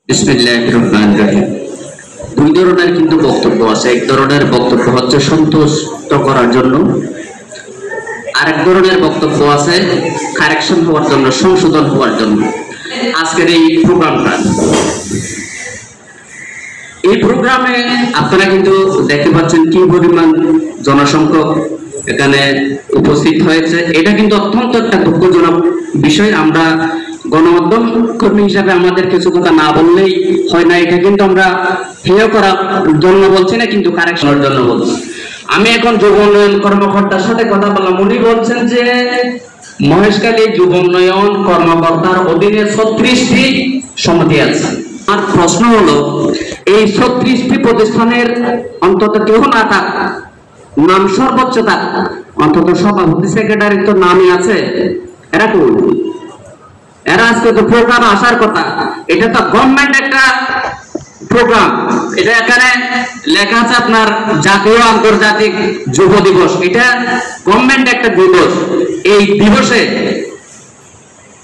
বিসমিল্লাহির রহমানির রহিম। দুই ধরনের কিন্তু বক্তব্য আছে। এক ধরনের বক্তব্য হচ্ছে সন্তুষ্ট করার জন্য, আরেক ধরনের বক্তব্য আছে কারেকশন হওয়ার জন্য, সংশোধন হওয়ার জন্য। আজকের এই প্রোগ্রামে আপনারা কিন্তু দেখতে পাচ্ছেন কি পরিমাণ জনসংখ্যক এখানে উপস্থিত হয়েছে। এটা কিন্তু অত্যন্ত একটা দুঃখজনক বিষয়। আমরা গণমাধ্যম কর্মী হিসাবে আমাদের কিছু কথা না বললেই হয় না। এটা কিন্তু আমরা হেয় করার জন্য বলছি না, কিন্তু কারেকশনের জন্য বলছি। আমি এখন যুব উন্নয়ন কর্মকর্তার সাথে কথা বললাম। উনি বলছেন যে মহেশখালী যুব উন্নয়ন কর্মকর্তার অধীনে 36টি সমিতি আছে। আমার প্রশ্ন হলো, এই 36টি প্রতিষ্ঠানের অন্তত কেউ না থাক, নাম সর্বোচ্চ থাক, অন্তত সভাপতি সেক্রেটারি তো নামই আছে, এরা কোন? এরা আজকে তো প্রোগ্রাম আসার কথা। এটা তো গভর্নমেন্ট একটা প্রোগ্রাম। এটা এখানে লেখা আছে আপনার জাতীয় আন্তর্জাতিক যুব দিবস। এটা গভর্নমেন্ট একটা দিবস। এই দিবসে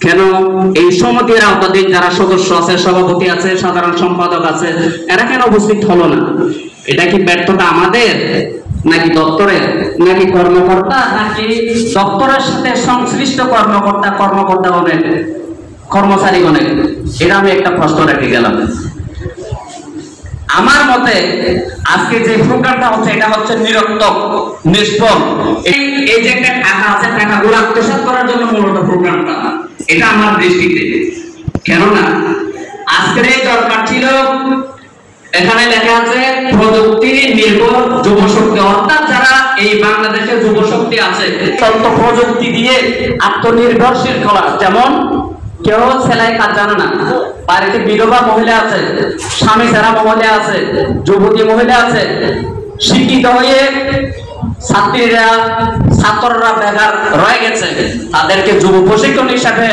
কেন এই সমিতির আওতাধীন যারা সদস্য আছে, সভাপতি আছে, সাধারণ সম্পাদক আছে, এরা কেন উপস্থিত হলো না? এটা কি ব্যর্থতা আমাদের, নাকি দপ্তরের, নাকি কর্মকর্তা, নাকি দপ্তরের সাথে সংশ্লিষ্ট কর্মকর্তা অনেক, কর্মচারী অনেক? এটা আমি একটা প্রশ্ন রেখে গেলাম। আমার মতে আজকে যে প্রোগ্রামটা হচ্ছে এটা হচ্ছে নিরর্থক, নিষ্ফল। এই যে একটা টাকা আছে, টাকাগুলো আত্মসাৎ করার জন্য মূলত প্রোগ্রামটা, এটা আমার দৃষ্টিতে। কেননা আজকের এই দরকার ছিল, এখানে লেখা আছে প্রযুক্তি নির্ভর যুব শক্তি, অর্থাৎ যারা এই বাংলাদেশের যুব শক্তি আছে তথ্য প্রযুক্তি দিয়ে আত্মনির্ভরশীল করা। যেমন কেউ সেলাই কাজ জানে না, বাড়িতে বিধবা মহিলা আছে, স্বামী ছাড়া মহিলা আছে, যুবতী মহিলা আছে, শিক্ষিত হয়ে ছাত্ররা বেকার রয়ে গেছে, তাদেরকে যুব প্রশিক্ষণ হিসাবে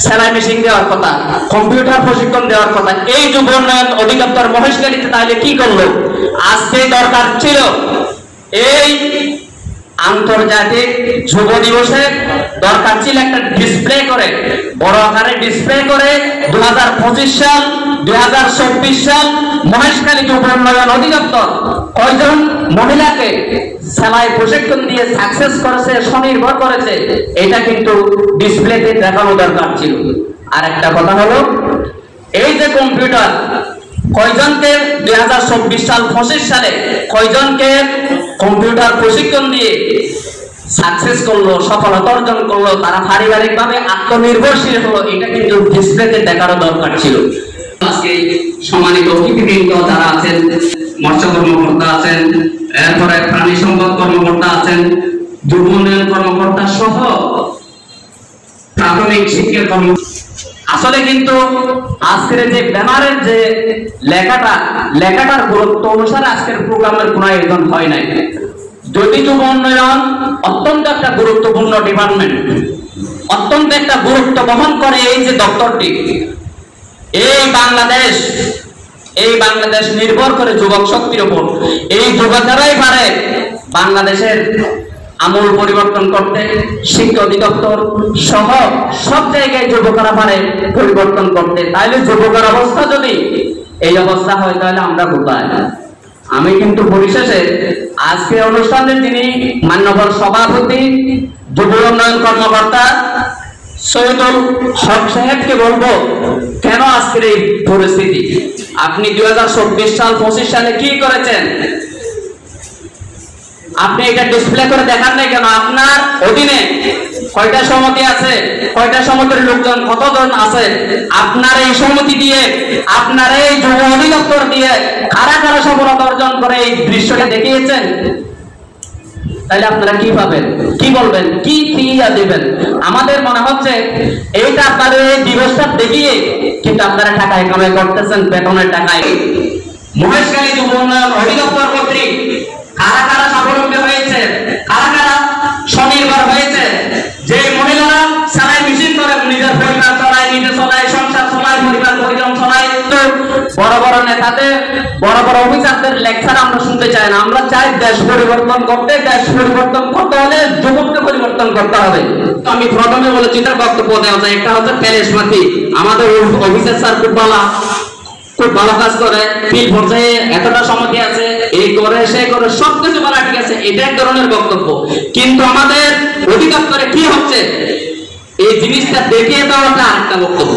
সেলাই মেশিন দেওয়ার কথা, কম্পিউটার প্রশিক্ষণ দেওয়ার কথা। এই যুব উন্নয়ন অধিদপ্তর মহেশখালীতে তাহলে কি করলো? আজকে দরকার ছিল এই আন্তর্জাতিক যুব দিবসে দরকার ছিল একটা ডিসপ্লে করে, বড় আকারে ডিসপ্লে করে 2025 সাল 2024 সাল মহেশখালী যুব উন্নয়ন অধিদপ্তর কয়জন মহিলাকে সেলাই প্রশিক্ষণ দিয়ে সাকসেস করেছে, স্বনির্ভর করেছে, এটা কিন্তু ডিসপ্লেতে দেখানো দরকার ছিল। আর একটা কথা হলো, এই যে কম্পিউটার কয়জনকে 2024 সাল 25 সালে কয়জনকে কম্পিউটার প্রশিক্ষণ দিয়ে সাকসেস করলো, সফলতা অর্জন করলো, তারা পারিবারিকভাবে আত্মনির্ভরশীল হলো, এটা কিন্তু ডিসপ্লেতে দেখারও দরকার ছিল। আজকে সম্মানিত অতিথিবৃন্দ যারা আছেন, মৎস্য কর্মকর্তা আছেন, এরপরে প্রাণী সম্পদ কর্মকর্তা আছেন, যুব উন্নয়ন কর্মকর্তা সহ প্রাথমিক শিক্ষা কর্মকর্তা, আসলে কিন্তু আজকের যে ব্যানারের যে লেখাটার গুরুত্ব অনুসারে আজকের প্রোগ্রামের কোনো আয়োজন হয় নাই। যদি যুব উন্নয়ন অত্যন্ত একটা গুরুত্বপূর্ণ ডিপার্টমেন্ট, অত্যন্ত একটা গুরুত্ব বহন করে এই যে দপ্তরটি, এই বাংলাদেশ নির্ভর করে যুবক শক্তির উপর। এই যুবকেরাই পারে বাংলাদেশের আমূল পরিবর্তন করতে। শিক্ষা অধিদপ্তর সহ সব জায়গায় যুবকরা পারে পরিবর্তন করতে। তাইলে যুবকের অবস্থা যদি এই অবস্থা হয়, তাহলে আমরা কোথায়? আমি কিন্তু পরিশেষে আজকে অনুষ্ঠানের যিনি মান্যবর সভাপতি যুব উন্নয়ন কর্মকর্তা সৈয়দুল হক সাহেবকে বলবো, কেন আজকের এই পরিস্থিতি? আপনি 2024 সাল 25 সালে কি করেছেন? আপনি এটা ডিসপ্লে করে দেখান নাই কেন? আপনার অধীনে কয়টা সমিতি আছে, কয়টা সমিতির লোকজন কতজন আছে? আপনার এই সমিতি দিয়ে, আপনার এই যুব অধিদপ্তর দিয়ে কারা কারা সফলতা অর্জন করে এই দৃশ্যটা দেখিয়েছেন? তাহলে আপনারা কি পাবেন, কি বলবেন, কি ফিরিয়ে দেবেন? আমাদের মনে হচ্ছে এইটা আপনাদের এই দিবসটা দেখিয়ে কিন্তু আপনারা টাকায় কামাই করতেছেন, বেতনের টাকায়। মহেশখালী যুব উন্নয়ন অধিদপ্তর কর্তৃক কারা কারা স্বাবলম্বী হয়েছে, কারা কারা স্বনির্ভর হয়েছে? যে মহিলারা সেলাই মেশিন করে নিজের পরিবার চলায়, নিজে চলায়, সংসার চলায়, পরিবার পরিজন চলায়। বড় বড় নেতাদের, বড় বড় অফিসারদের লেকচার আমরা শুনতে চাই না। আমরা চাই দেশ পরিবর্তন করতে। দেশ পরিবর্তন করতে হলে যুবককে পরিবর্তন করতে হবে। আমি প্রথমে বলেছি তার বক্তব্য দেওয়া যায়। একটা হচ্ছে প্যালেসমাতি, আমাদের অফিসার স্যার খুব ভালো, খুব ভালো কাজ করে, ফিল্ড পর্যায়ে এতটা সমিতি আছে, এই করে সে করে সবকিছু বলা ঠিক আছে, এটা এক ধরনের বক্তব্য। কিন্তু আমাদের অধিদপ্তরে কি হচ্ছে এই জিনিসটা দেখিয়ে দেওয়াটা আরেকটা বক্তব্য।